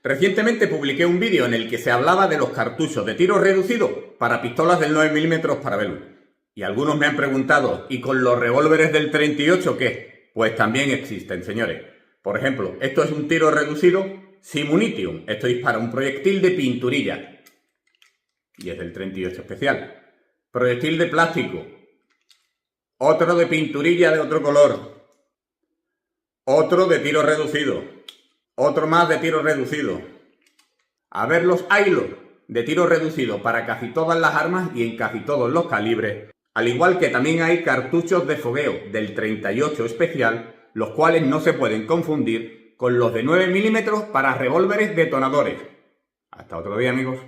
Recientemente publiqué un vídeo en el que se hablaba de los cartuchos de tiro reducido para pistolas del 9 mm Parabellum. Y algunos me han preguntado, ¿y con los revólveres del 38 qué? Pues también existen, señores. Por ejemplo, esto es un tiro reducido Simunitium. Esto dispara un proyectil de pinturilla. Y es del 38 especial. Proyectil de plástico. Otro de pinturilla de otro color. Otro de tiro reducido. Otro más de tiro reducido. A ver los hilos de tiro reducido para casi todas las armas y en casi todos los calibres. Al igual que también hay cartuchos de fogueo del 38 especial, los cuales no se pueden confundir con los de 9 mm para revólveres detonadores. Hasta otro día, amigos.